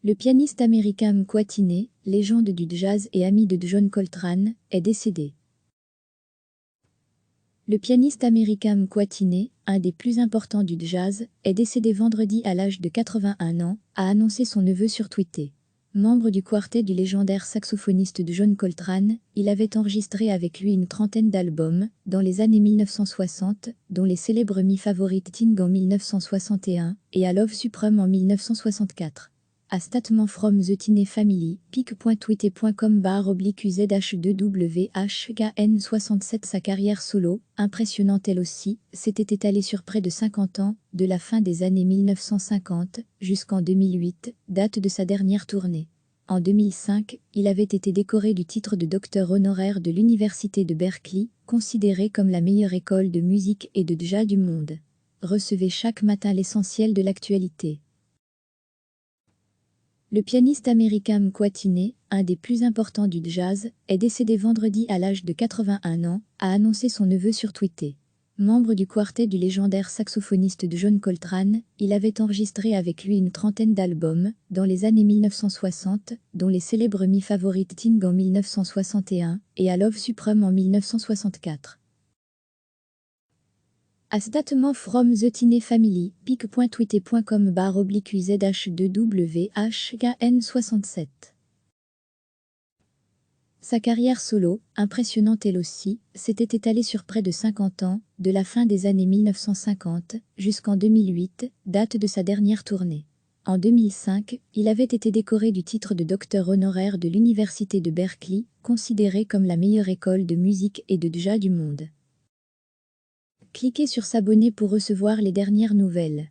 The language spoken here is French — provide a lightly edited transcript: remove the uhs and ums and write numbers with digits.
Le pianiste américain Mkwatine, légende du jazz et ami de John Coltrane, est décédé. Le pianiste américain Mkwatine, un des plus importants du jazz, est décédé vendredi à l'âge de 81 ans, a annoncé son neveu sur Twitter. Membre du quartet du légendaire saxophoniste John Coltrane, il avait enregistré avec lui une trentaine d'albums, dans les années 1960, dont les célèbres Mi Favorite Thing en 1961 et A Love Supreme en 1964. A statement from the Tine Family, pic.twitter.com/ZH2WHKN67. Sa carrière solo, impressionnante elle aussi, s'était étalée sur près de 50 ans, de la fin des années 1950 jusqu'en 2008, date de sa dernière tournée. En 2005, il avait été décoré du titre de docteur honoraire de l'Université de Berkeley, considéré comme la meilleure école de musique et de jazz du monde. Recevez chaque matin l'essentiel de l'actualité. Le pianiste américain Mkwatine, un des plus importants du jazz, est décédé vendredi à l'âge de 81 ans, a annoncé son neveu sur Twitter. Membre du quartet du légendaire saxophoniste John Coltrane, il avait enregistré avec lui une trentaine d'albums, dans les années 1960, dont les célèbres Mi Favorite Thing en 1961 et A Love Supreme en 1964. A statement from the Tine Family, pic.twitter.com/ZH2WHKN67. Sa carrière solo, impressionnante elle aussi, s'était étalée sur près de 50 ans, de la fin des années 1950 jusqu'en 2008, date de sa dernière tournée. En 2005, il avait été décoré du titre de docteur honoraire de l'Université de Berkeley, considéré comme la meilleure école de musique et de jazz du monde. Cliquez sur s'abonner pour recevoir les dernières nouvelles.